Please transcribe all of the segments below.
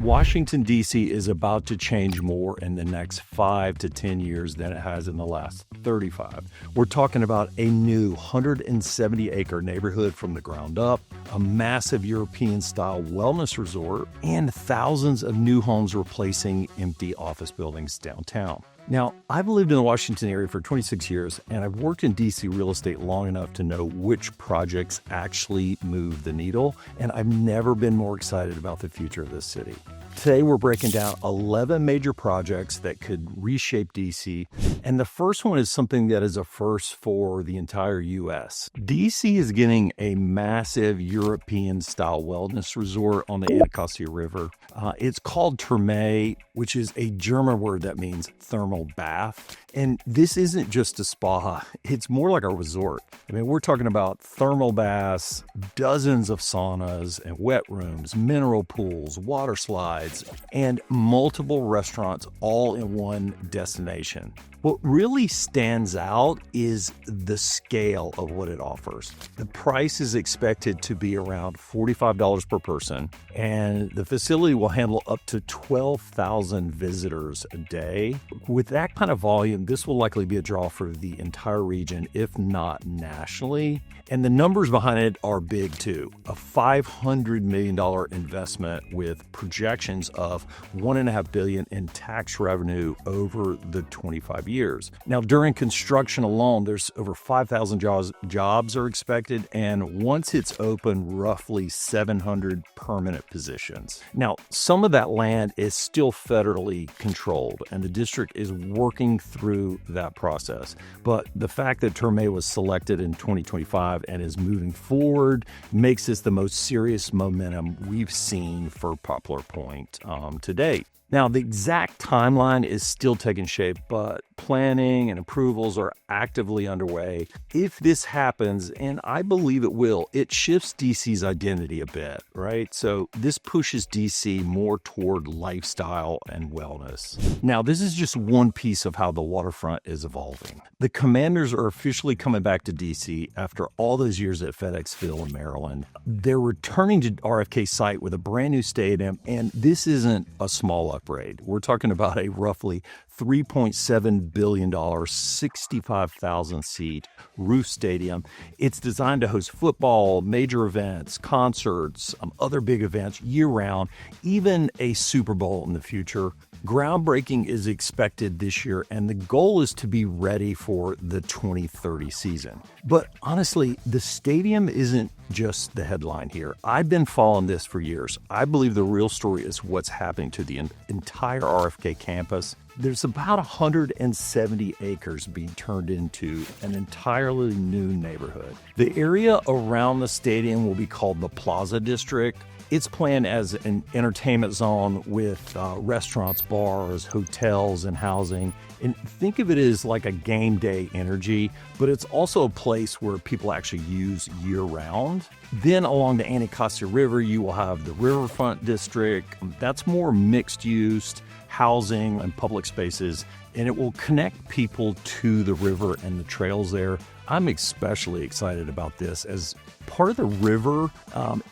Washington, D.C. is about to change more in the next 5 to 10 years than it has in the last 35. We're talking about a new 170-acre neighborhood from the ground up, a massive European-style wellness resort, and thousands of new homes replacing empty office buildings downtown. Now, I've lived in the Washington area for 26 years, and I've worked in D.C. real estate long enough to know which projects actually move the needle, and I've never been more excited about the future of this city. Today, we're breaking down 11 major projects that could reshape D.C., and the first one is something that is a first for the entire U.S. D.C. is getting a massive European-style wellness resort on the Anacostia River. It's called Therme, which is a German word that means thermal bath. And this isn't just a spa, it's more like a resort. I mean, we're talking about thermal baths, dozens of saunas and wet rooms, mineral pools, water slides, and multiple restaurants all in one destination. What really stands out is the scale of what it offers. The price is expected to be around $45 per person, and the facility will handle up to 12,000 visitors a day. With that kind of volume, this will likely be a draw for the entire region, if not nationally. And the numbers behind it are big too. A $500 million investment with projections of $1.5 billion in tax revenue over the 25 years. Now, during construction alone, there's over 5,000 jobs are expected, and once it's open, roughly 700 permanent positions. Now, some of that land is still federally controlled, and the district is working through that process. But the fact that Therme was selected in 2025 and is moving forward makes this the most serious momentum we've seen for Poplar Point to date. Now, the exact timeline is still taking shape, but planning and approvals are actively underway. If this happens, and I believe it will, it shifts DC's identity a bit, right? So this pushes DC more toward lifestyle and wellness. Now, this is just one piece of how the waterfront is evolving. The Commanders are officially coming back to DC after all those years at FedEx Field in Maryland. They're returning to RFK site with a brand new stadium, and this isn't a small upgrade. We're talking about a roughly $3.7 billion, 65,000 seat roof stadium. It's designed to host football, major events, concerts, other big events year round, even a Super Bowl in the future. Groundbreaking is expected this year, and the goal is to be ready for the 2030 season. But honestly, the stadium isn't just the headline here. I've been following this for years. I believe the real story is what's happening to the entire RFK campus. There's about 170 acres being turned into an entirely new neighborhood. The area around the stadium will be called the Plaza District. It's planned as an entertainment zone with restaurants, bars, hotels, and housing. And think of it as like a game day energy, but it's also a place where people actually use year-round. Then along the Anacostia River, you will have the Riverfront District. That's more mixed-use housing and public spaces, and it will connect people to the river and the trails there. I'm especially excited about this as part of the river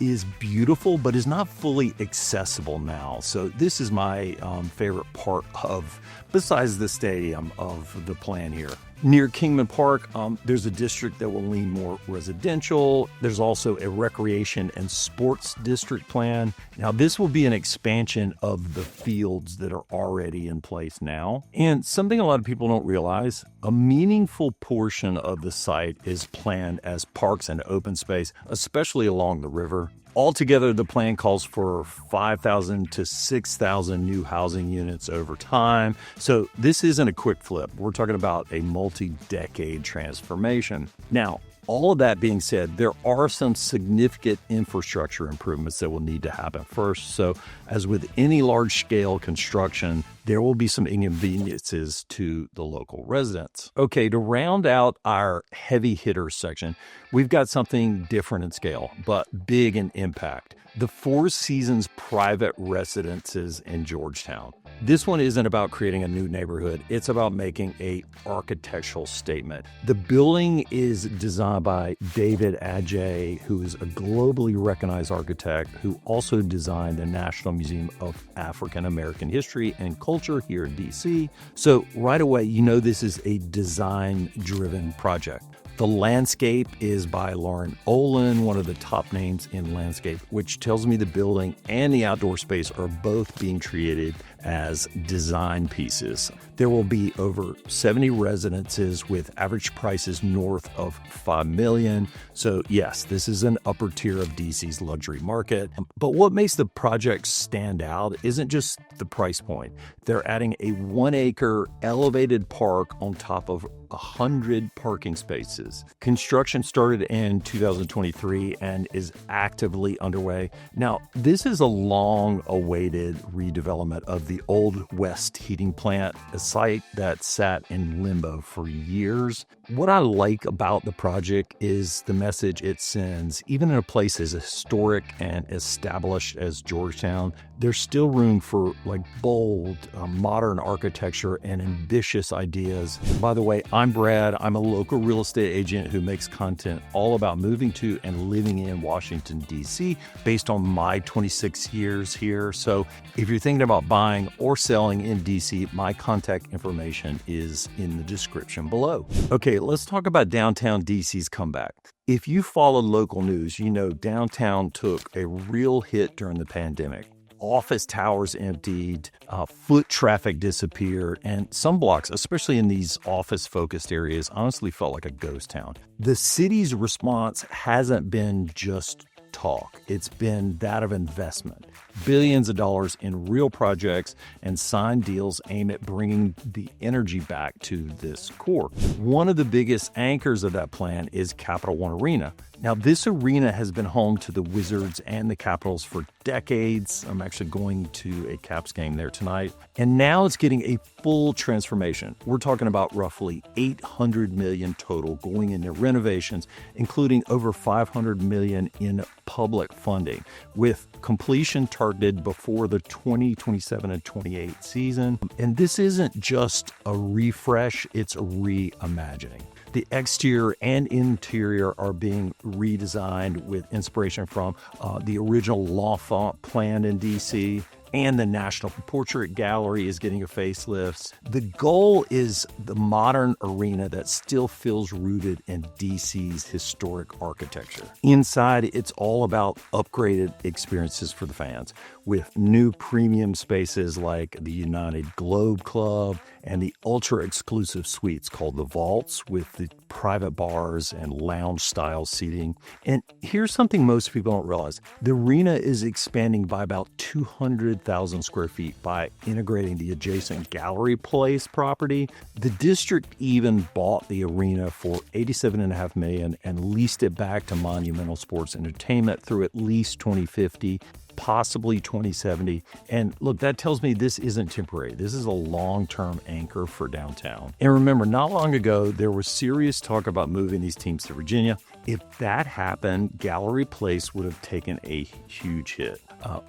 is beautiful, but is not fully accessible now. So this is my favorite part of, besides the stadium, of the plan here. Near Kingman Park, there's a district that will lean more residential. There's also a recreation and sports district plan. Now, this will be an expansion of the fields that are already in place now. And something a lot of people don't realize, a meaningful portion of the site is planned as parks and open space, especially along the river. Altogether, the plan calls for 5,000 to 6,000 new housing units over time. So this isn't a quick flip. We're talking about a multi-decade transformation. Now, all of that being said, there are some significant infrastructure improvements that will need to happen first. So as with any large-scale construction, there will be some inconveniences to the local residents. Okay, to round out our heavy hitter section, we've got something different in scale, but big in impact. The Four Seasons private residences in Georgetown. This one isn't about creating a new neighborhood. It's about making an architectural statement. The building is designed by David Adjaye, who is a globally recognized architect who also designed the National Museum of African American History and Culture here in D.C. So right away, you know this is a design-driven project. The landscape is by Lauren Olin, one of the top names in landscape, which tells me the building and the outdoor space are both being treated as design pieces. There will be over 70 residences with average prices north of $5 million. So yes, this is an upper tier of DC's luxury market. But what makes the project stand out isn't just the price point. They're adding a 1-acre elevated park on top of 100 parking spaces. Construction started in 2023 and is actively underway. Now, this is a long-awaited redevelopment of the Old West heating plant, a site that sat in limbo for years. What I like about the project is the message it sends. Even in a place as historic and established as Georgetown, there's still room for bold, modern architecture and ambitious ideas. By the way, I'm Brad. I'm a local real estate agent who makes content all about moving to and living in Washington, D.C. based on my 26 years here. So if you're thinking about buying or selling in D.C., my contact information is in the description below. Okay, let's talk about downtown D.C.'s comeback. If you follow local news, you know downtown took a real hit during the pandemic. Office towers emptied, foot traffic disappeared, and some blocks, especially in these office-focused areas, honestly felt like a ghost town. The city's response hasn't been just talk. It's been that of investment. Billions of dollars in real projects and signed deals aim at bringing the energy back to this core. One of the biggest anchors of that plan is Capital One Arena. Now, this arena has been home to the Wizards and the Capitals for decades. I'm actually going to a Caps game there tonight. And now it's getting a full transformation. We're talking about roughly $800 million total going into renovations, including over $500 million in public funding, with completion targeted before the 2027 and 28 season. And this isn't just a refresh, it's a reimagining. The exterior and interior are being redesigned with inspiration from the original L'Enfant plan in DC, and the National Portrait Gallery is getting a facelift. The goal is the modern arena that still feels rooted in DC's historic architecture. Inside, it's all about upgraded experiences for the fans, with new premium spaces like the United Globe Club and the ultra-exclusive suites called the Vaults, with the private bars and lounge-style seating. And here's something most people don't realize. The arena is expanding by about 200,000 square feet by integrating the adjacent Gallery Place property. The district even bought the arena for $87.5 million and leased it back to Monumental Sports Entertainment through at least 2050. Possibly 2070. And look, that tells me this isn't temporary. This is a long-term anchor for downtown. And remember, not long ago, there was serious talk about moving these teams to Virginia. If that happened, Gallery Place would have taken a huge hit.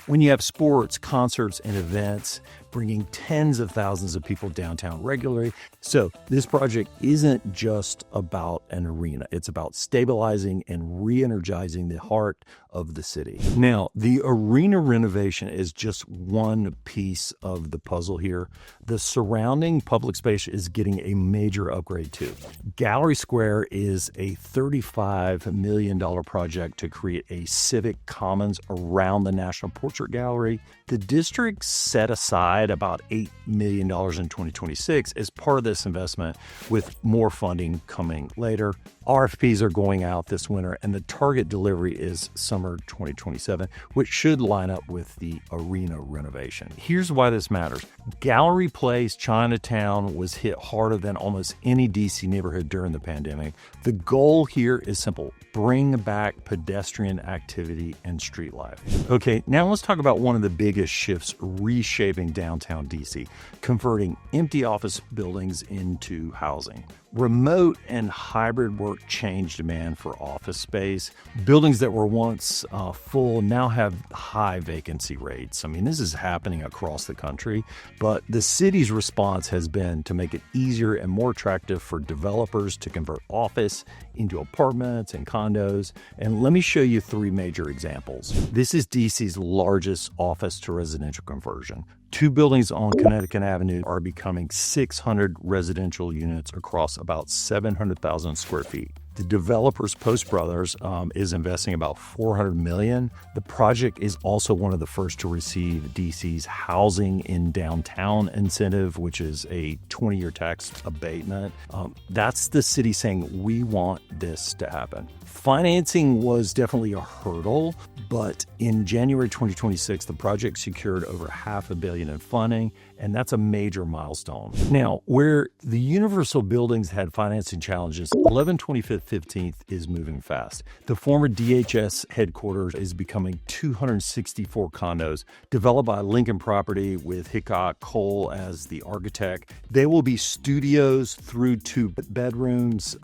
When you have sports, concerts, and events bringing tens of thousands of people downtown regularly. So this project isn't just about an arena. It's about stabilizing and re-energizing the heart of the city. Now, the arena renovation is just one piece of the puzzle here. The surrounding public space is getting a major upgrade too. Gallery Square is a $35 million project to create a civic commons around the National Portrait Gallery. The district set aside about $8 million in 2026 as part of this investment, with more funding coming later. RFPs are going out this winter, and the target delivery is summer 2027, which should line up with the arena renovation. Here's why this matters. Gallery Place, Chinatown was hit harder than almost any DC neighborhood during the pandemic. The goal here is simple: bring back pedestrian activity and street life. Okay, now let's talk about one of the big biggest shifts reshaping downtown DC, converting empty office buildings into housing. Remote and hybrid work changed demand for office space. Buildings that were once full now have high vacancy rates. I mean, this is happening across the country, but the city's response has been to make it easier and more attractive for developers to convert office into apartments and condos. And let me show you three major examples. This is DC's largest office to residential conversion. 2 buildings on Connecticut Avenue are becoming 600 residential units across about 700,000 square feet. The developer's Post Brothers is investing about $400 million. The project is also one of the first to receive DC's Housing in Downtown incentive, which is a 20-year tax abatement. That's the city saying, we want this to happen. Financing was definitely a hurdle, but in January 2026, the project secured over $500 million in funding, and that's a major milestone. Now, where the Universal buildings had financing challenges, 1125 15th is moving fast. The former DHS headquarters is becoming 264 condos developed by Lincoln Property with Hickok Cole as the architect. They will be studios through 2 bedrooms.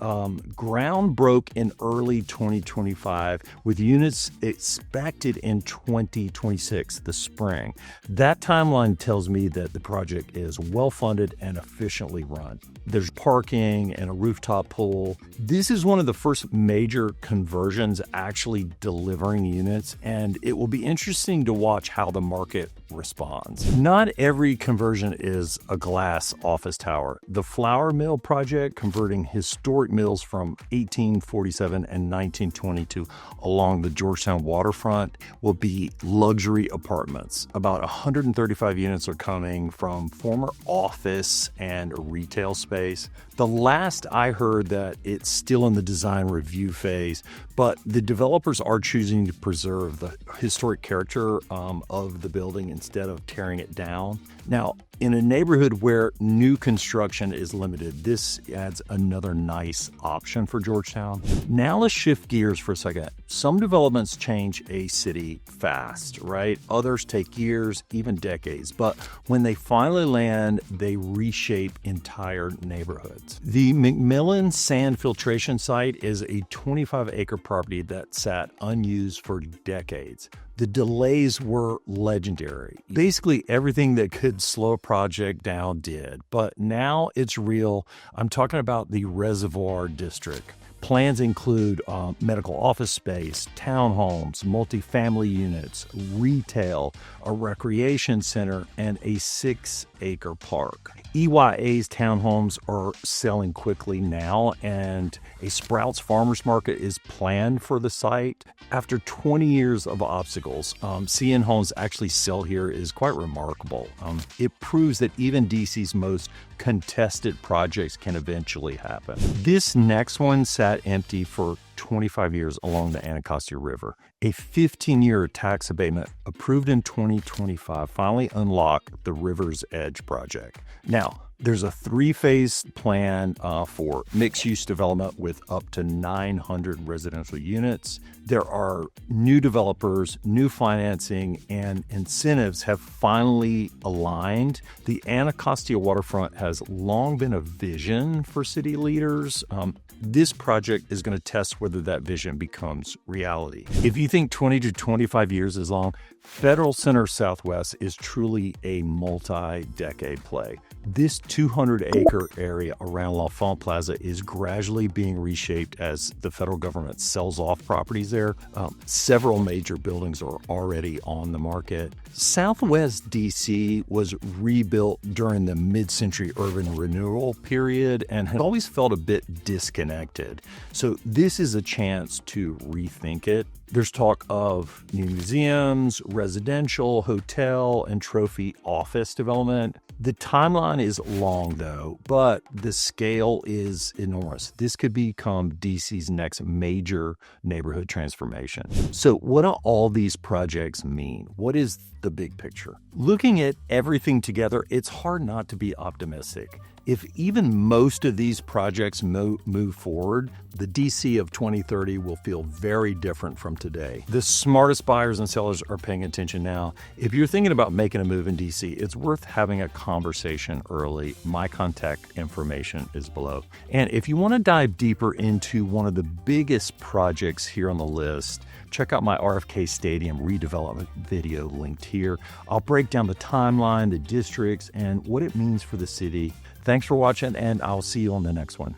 Ground broke in early 2025 with units expected in 2026, the spring. That timeline tells me that the project is well-funded and efficiently run. There's parking and a rooftop pool. This is one of the first major conversions actually delivering units, and it will be interesting to watch how the market responds. Not every conversion is a glass office tower. The Flour Mill project, converting historic mills from 1847 and 1922 along the Georgetown waterfront, will be luxury apartments. About 135 units are coming from former office and retail space. The last I heard that it's still in the design review phase, but the developers are choosing to preserve the historic character of the building instead of tearing it down. Now, in a neighborhood where new construction is limited, this adds another nice option for Georgetown. Now let's shift gears for a second. Some developments change a city fast, right? Others take years, even decades. But when they finally land, they reshape entire neighborhoods. The McMillan sand filtration site is a 25-acre property that sat unused for decades. The delays were legendary. Basically, everything that could slow a project down did. But now it's real. I'm talking about the Reservoir district. Plans include medical office space, townhomes, multifamily units, retail, a recreation center, and a 6-acre park. EYA's townhomes are selling quickly now, and a Sprouts Farmers Market is planned for the site. After 20 years of obstacles, seeing homes actually sell here is quite remarkable. It proves that even DC's most contested projects can eventually happen. This next one sat empty for 25 years along the Anacostia River. A 15-year tax abatement approved in 2025 finally unlocked the River's Edge project. Now, there's a 3-phase plan for mixed-use development with up to 900 residential units. There are new developers, new financing, and incentives have finally aligned. The Anacostia waterfront has long been a vision for city leaders. This project is going to test whether that vision becomes reality. If you think 20 to 25 years is long, Federal Center Southwest is truly a multi-decade play. This 200-acre area around L'Enfant Plaza is gradually being reshaped as the federal government sells off properties there. Several major buildings are already on the market. Southwest DC was rebuilt during the mid-century urban renewal period and had always felt a bit disconnected. So this is a chance to rethink it. There's talk of new museums, residential, hotel, and trophy office development. The timeline is long, though, but the scale is enormous. This could become DC's next major neighborhood transformation. So what do all these projects mean? What is the big picture? Looking at everything together, it's hard not to be optimistic. If even most of these projects move forward, the DC of 2030 will feel very different from today. The smartest buyers and sellers are paying attention now. If you're thinking about making a move in DC, it's worth having a conversation early. My contact information is below. And if you want to dive deeper into one of the biggest projects here on the list, check out my RFK Stadium redevelopment video linked here. I'll break down the timeline, the districts, and what it means for the city. Thanks for watching, and I'll see you on the next one.